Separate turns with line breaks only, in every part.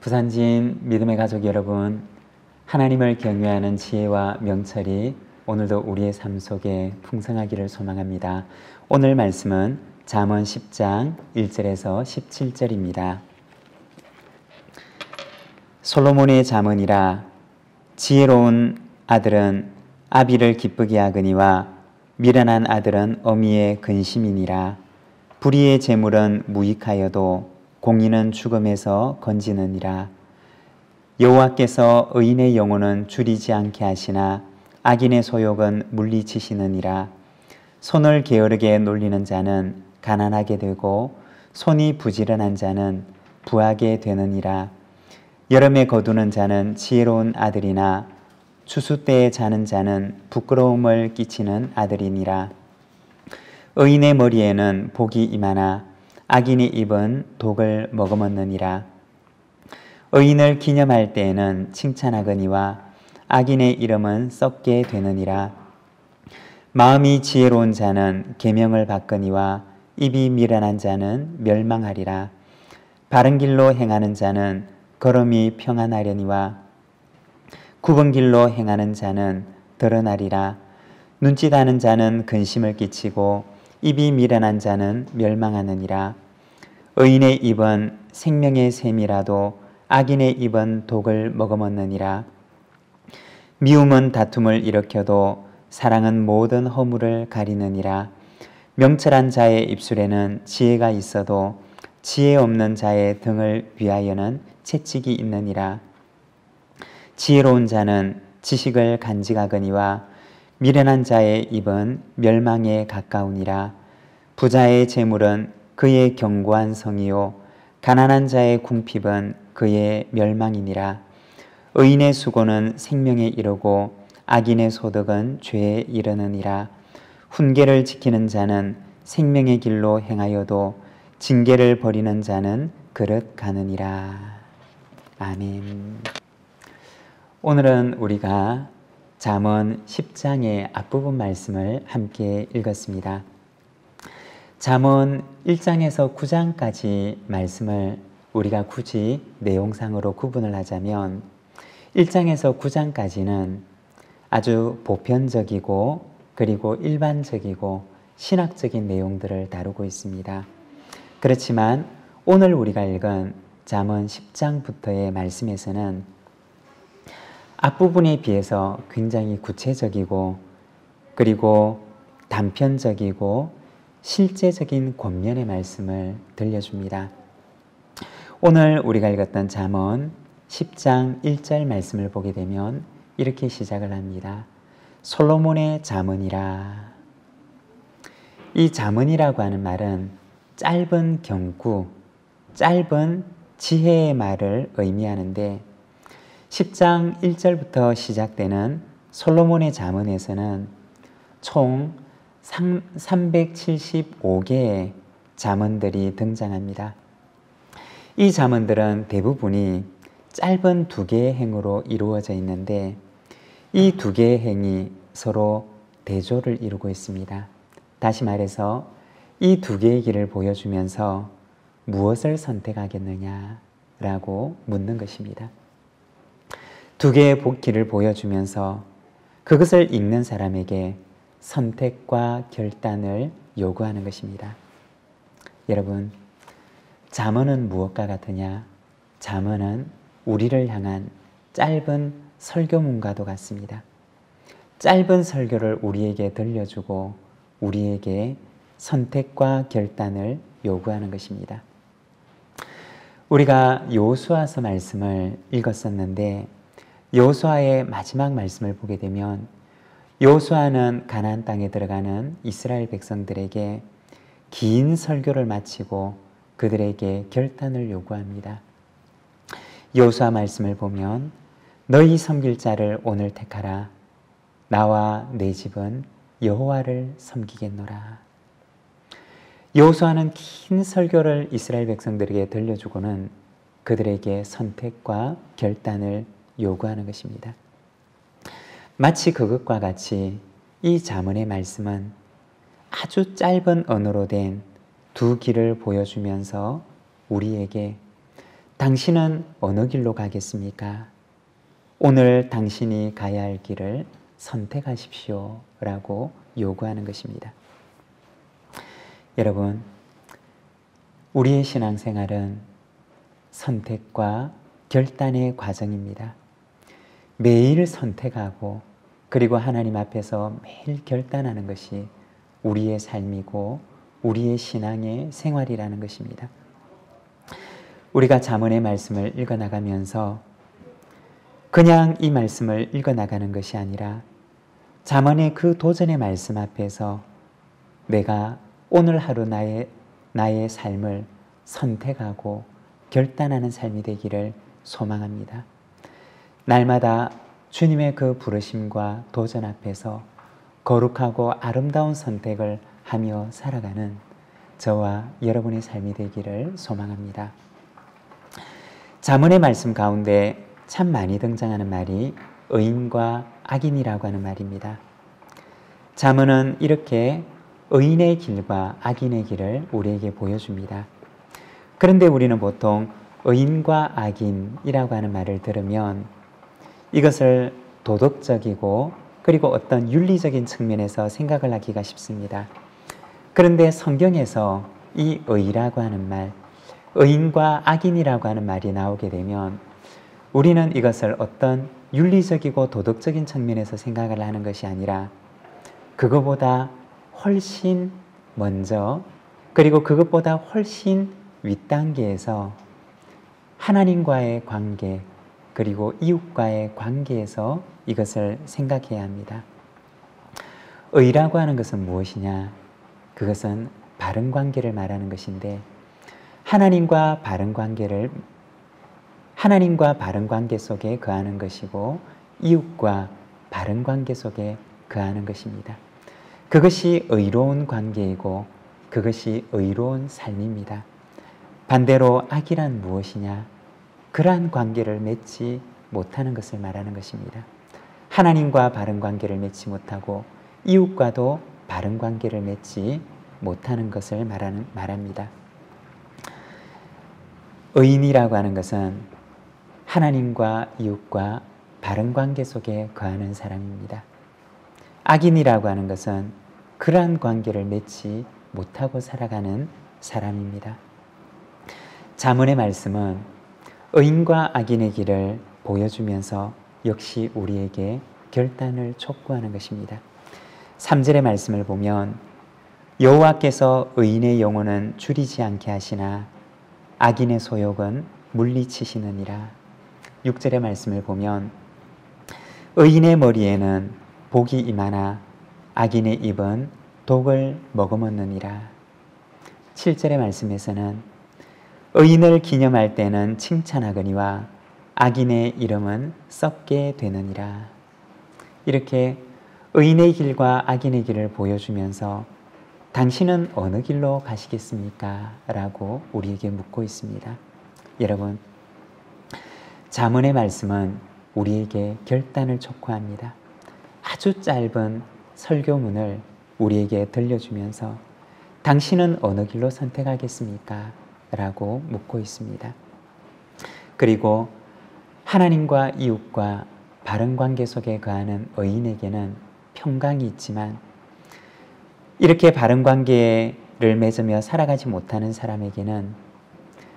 부산진 믿음의 가족 여러분, 하나님을 경외하는 지혜와 명철이 오늘도 우리의 삶 속에 풍성하기를 소망합니다. 오늘 말씀은 잠언 10장 1절에서 17절입니다. 솔로몬의 잠언이라. 지혜로운 아들은 아비를 기쁘게 하거니와 미련한 아들은 어미의 근심이니라. 불의의 재물은 무익하여도 공의는 죽음에서 건지느니라. 여호와께서 의인의 영혼은 줄이지 않게 하시나 악인의 소욕은 물리치시느니라. 손을 게으르게 놀리는 자는 가난하게 되고 손이 부지런한 자는 부하게 되느니라. 여름에 거두는 자는 지혜로운 아들이나 추수 때에 자는 자는 부끄러움을 끼치는 아들이니라. 의인의 머리에는 복이 임하나 악인의 입은 독을 머금었느니라. 의인을 기념할 때에는 칭찬하거니와 악인의 이름은 썩게 되느니라. 마음이 지혜로운 자는 계명을 받거니와 입이 미련한 자는 멸망하리라. 바른 길로 행하는 자는 걸음이 평안하려니와 굽은 길로 행하는 자는 드러나리라. 눈짓하는 자는 근심을 끼치고 입이 미련한 자는 멸망하느니라. 의인의 입은 생명의 샘이라도 악인의 입은 독을 머금었느니라. 미움은 다툼을 일으켜도 사랑은 모든 허물을 가리느니라. 명철한 자의 입술에는 지혜가 있어도 지혜 없는 자의 등을 위하여는 채찍이 있느니라. 지혜로운 자는 지식을 간직하거니와 미련한 자의 입은 멸망에 가까우니라. 부자의 재물은 그의 견고한 성이요 가난한 자의 궁핍은 그의 멸망이니라. 의인의 수고는 생명에 이르고 악인의 소득은 죄에 이르느니라. 훈계를 지키는 자는 생명의 길로 행하여도 징계를 버리는 자는 그릇 가느니라. 아멘. 오늘은 우리가 잠언 10장의 앞부분 말씀을 함께 읽었습니다. 잠언 1장에서 9장까지 말씀을 우리가 굳이 내용상으로 구분을 하자면 1장에서 9장까지는 아주 보편적이고 그리고 일반적이고 신학적인 내용들을 다루고 있습니다. 그렇지만 오늘 우리가 읽은 잠언 10장부터의 말씀에서는 앞부분에 비해서 굉장히 구체적이고 그리고 단편적이고 실제적인 권면의 말씀을 들려줍니다. 오늘 우리가 읽었던 잠언 10장 1절 말씀을 보게 되면 이렇게 시작을 합니다. 솔로몬의 잠언이라. 이 잠언이라고 하는 말은 짧은 경구, 짧은 지혜의 말을 의미하는데 10장 1절부터 시작되는 솔로몬의 잠언에서는 총 375개의 잠언들이 등장합니다. 이 잠언들은 대부분이 짧은 두 개의 행으로 이루어져 있는데 이 두 개의 행이 서로 대조를 이루고 있습니다. 다시 말해서 이 두 개의 길을 보여주면서 무엇을 선택하겠느냐라고 묻는 것입니다. 두 개의 길을 보여주면서 그것을 읽는 사람에게 선택과 결단을 요구하는 것입니다. 여러분, 잠언은 무엇과 같으냐? 잠언은 우리를 향한 짧은 설교문과도 같습니다. 짧은 설교를 우리에게 들려주고 우리에게 선택과 결단을 요구하는 것입니다. 우리가 여호수아서 말씀을 읽었었는데 여호수아의 마지막 말씀을 보게 되면 여호수아는 가나안 땅에 들어가는 이스라엘 백성들에게 긴 설교를 마치고 그들에게 결단을 요구합니다. 여호수아 말씀을 보면 너희 섬길 자를 오늘 택하라. 나와 내 집은 여호와를 섬기겠노라. 여호수아는 긴 설교를 이스라엘 백성들에게 들려주고는 그들에게 선택과 결단을 요구하는 것입니다. 마치 그것과 같이 이 잠언의 말씀은 아주 짧은 언어로 된 두 길을 보여주면서 우리에게 당신은 어느 길로 가겠습니까? 오늘 당신이 가야 할 길을 선택하십시오 라고 요구하는 것입니다. 여러분, 우리의 신앙생활은 선택과 결단의 과정입니다. 매일 선택하고 그리고 하나님 앞에서 매일 결단하는 것이 우리의 삶이고 우리의 신앙의 생활이라는 것입니다. 우리가 잠언의 말씀을 읽어나가면서 그냥 이 말씀을 읽어나가는 것이 아니라 잠언의 그 도전의 말씀 앞에서 내가 오늘 하루 나의 삶을 선택하고 결단하는 삶이 되기를 소망합니다. 날마다 주님의 그 부르심과 도전 앞에서 거룩하고 아름다운 선택을 하며 살아가는 저와 여러분의 삶이 되기를 소망합니다. 잠언의 말씀 가운데 참 많이 등장하는 말이 의인과 악인이라고 하는 말입니다. 잠언은 이렇게 의인의 길과 악인의 길을 우리에게 보여줍니다. 그런데 우리는 보통 의인과 악인이라고 하는 말을 들으면 이것을 도덕적이고 그리고 어떤 윤리적인 측면에서 생각을 하기가 쉽습니다. 그런데 성경에서 이 의라고 하는 말, 의인과 악인이라고 하는 말이 나오게 되면 우리는 이것을 어떤 윤리적이고 도덕적인 측면에서 생각을 하는 것이 아니라 그것보다 훨씬 먼저 그리고 그것보다 훨씬 윗단계에서 하나님과의 관계 그리고 이웃과의 관계에서 이것을 생각해야 합니다. 의라고 하는 것은 무엇이냐? 그것은 바른 관계를 말하는 것인데 하나님과 바른 관계 속에 거하는 것이고 이웃과 바른 관계 속에 거하는 것입니다. 그것이 의로운 관계이고 그것이 의로운 삶입니다. 반대로 악이란 무엇이냐? 그러한 관계를 맺지 못하는 것을 말하는 것입니다. 하나님과 바른 관계를 맺지 못하고 이웃과도 바른 관계를 맺지 못하는 것을 말합니다. 의인이라고 하는 것은 하나님과 이웃과 바른 관계 속에 거하는 사람입니다. 악인이라고 하는 것은 그러한 관계를 맺지 못하고 살아가는 사람입니다. 잠언의 말씀은 의인과 악인의 길을 보여주면서 역시 우리에게 결단을 촉구하는 것입니다. 3절의 말씀을 보면 여호와께서 의인의 영혼은 줄이지 않게 하시나 악인의 소욕은 물리치시느니라. 6절의 말씀을 보면 의인의 머리에는 복이 임하나 악인의 입은 독을 머금었느니라. 7절의 말씀에서는 의인을 기념할 때는 칭찬하거니와 악인의 이름은 썩게 되느니라. 이렇게 의인의 길과 악인의 길을 보여주면서 당신은 어느 길로 가시겠습니까? 라고 우리에게 묻고 있습니다. 여러분, 잠언의 말씀은 우리에게 결단을 촉구합니다. 아주 짧은 설교문을 우리에게 들려주면서 당신은 어느 길로 선택하겠습니까? 라고 묻고 있습니다. 그리고 하나님과 이웃과 바른 관계 속에 거하는 의인에게는 평강이 있지만 이렇게 바른 관계를 맺으며 살아가지 못하는 사람에게는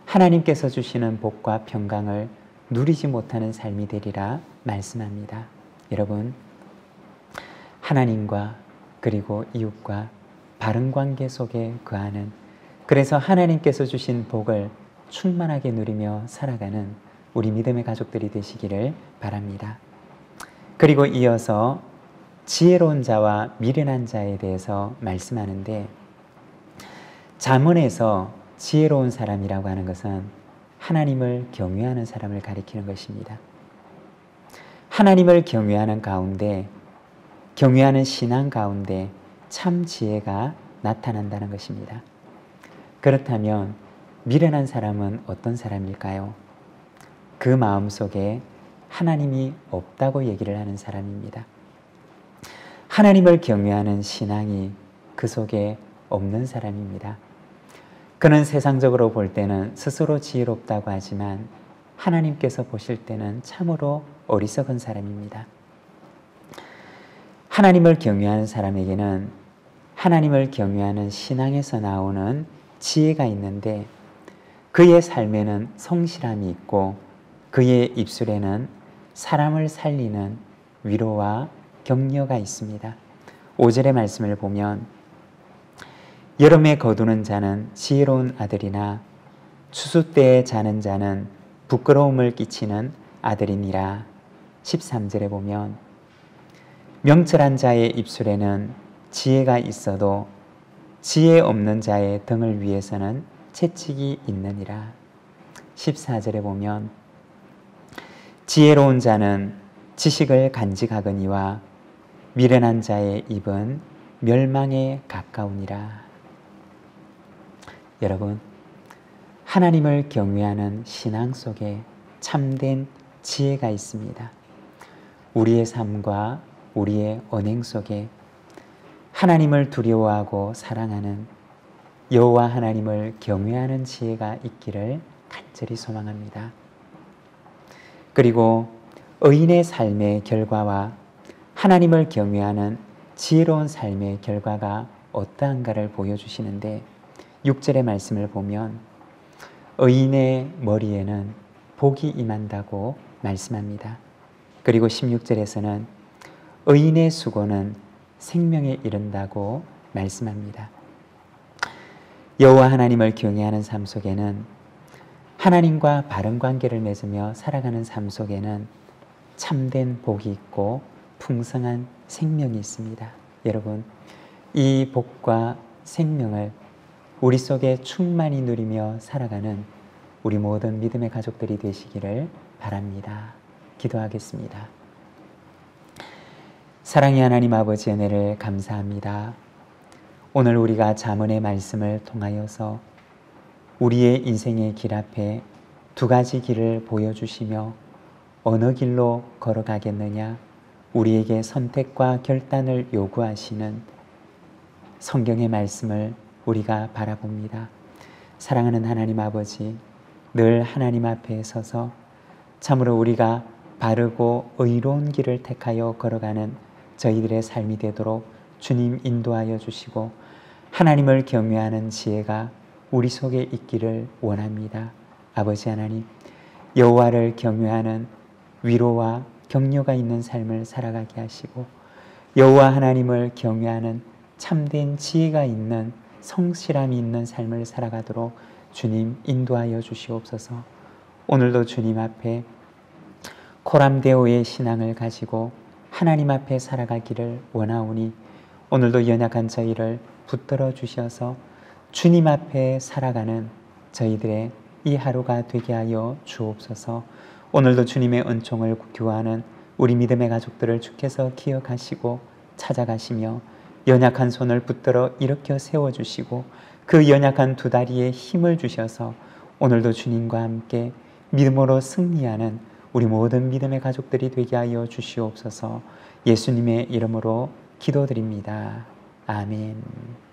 하나님께서 주시는 복과 평강을 누리지 못하는 삶이 되리라 말씀합니다. 여러분, 하나님과 그리고 이웃과 바른 관계 속에 거하는, 그래서 하나님께서 주신 복을 충만하게 누리며 살아가는 우리 믿음의 가족들이 되시기를 바랍니다. 그리고 이어서 지혜로운 자와 미련한 자에 대해서 말씀하는데, 잠언에서 지혜로운 사람이라고 하는 것은 하나님을 경외하는 사람을 가리키는 것입니다. 하나님을 경외하는 가운데, 경외하는 신앙 가운데 참 지혜가 나타난다는 것입니다. 그렇다면 미련한 사람은 어떤 사람일까요? 그 마음속에 하나님이 없다고 얘기를 하는 사람입니다. 하나님을 경외하는 신앙이 그 속에 없는 사람입니다. 그는 세상적으로 볼 때는 스스로 지혜롭다고 하지만 하나님께서 보실 때는 참으로 어리석은 사람입니다. 하나님을 경외하는 사람에게는 하나님을 경외하는 신앙에서 나오는 지혜가 있는데 그의 삶에는 성실함이 있고 그의 입술에는 사람을 살리는 위로와 격려가 있습니다. 5절의 말씀을 보면 여름에 거두는 자는 지혜로운 아들이나 추수 때에 자는 자는 부끄러움을 끼치는 아들이니라. 13절에 보면 명철한 자의 입술에는 지혜가 있어도 지혜 없는 자의 등을 위해서는 채찍이 있느니라. 14절에 보면 지혜로운 자는 지식을 간직하거니와 미련한 자의 입은 멸망에 가까우니라. 여러분, 하나님을 경외하는 신앙 속에 참된 지혜가 있습니다. 우리의 삶과 우리의 언행 속에 하나님을 두려워하고 사랑하는 여호와 하나님을 경외하는 지혜가 있기를 간절히 소망합니다. 그리고 의인의 삶의 결과와 하나님을 경외하는 지혜로운 삶의 결과가 어떠한가를 보여주시는데 6절의 말씀을 보면 의인의 머리에는 복이 임한다고 말씀합니다. 그리고 16절에서는 의인의 수고는 생명에 이른다고 말씀합니다. 여호와 하나님을 경외하는 삶 속에는 하나님과 바른 관계를 맺으며 살아가는 삶 속에는 참된 복이 있고 풍성한 생명이 있습니다. 여러분, 이 복과 생명을 우리 속에 충만히 누리며 살아가는 우리 모든 믿음의 가족들이 되시기를 바랍니다. 기도하겠습니다. 사랑의 하나님 아버지 은혜를 감사합니다. 오늘 우리가 잠언의 말씀을 통하여서 우리의 인생의 길 앞에 두 가지 길을 보여주시며 어느 길로 걸어가겠느냐 우리에게 선택과 결단을 요구하시는 성경의 말씀을 우리가 바라봅니다. 사랑하는 하나님 아버지, 늘 하나님 앞에 서서 참으로 우리가 바르고 의로운 길을 택하여 걸어가는 저희들의 삶이 되도록 주님 인도하여 주시고 하나님을 경외하는 지혜가 우리 속에 있기를 원합니다. 아버지 하나님, 여호와를 경외하는 위로와 격려가 있는 삶을 살아가게 하시고 여호와 하나님을 경외하는 참된 지혜가 있는 성실함이 있는 삶을 살아가도록 주님 인도하여 주시옵소서. 오늘도 주님 앞에 코람데오의 신앙을 가지고 하나님 앞에 살아가기를 원하오니 오늘도 연약한 저희를 붙들어 주셔서 주님 앞에 살아가는 저희들의 이 하루가 되게 하여 주옵소서. 오늘도 주님의 은총을 구하는 우리 믿음의 가족들을 주께서 기억하시고 찾아가시며 연약한 손을 붙들어 일으켜 세워주시고 그 연약한 두 다리에 힘을 주셔서 오늘도 주님과 함께 믿음으로 승리하는 우리 모든 믿음의 가족들이 되게 하여 주시옵소서. 예수님의 이름으로 기도드립니다. 아멘.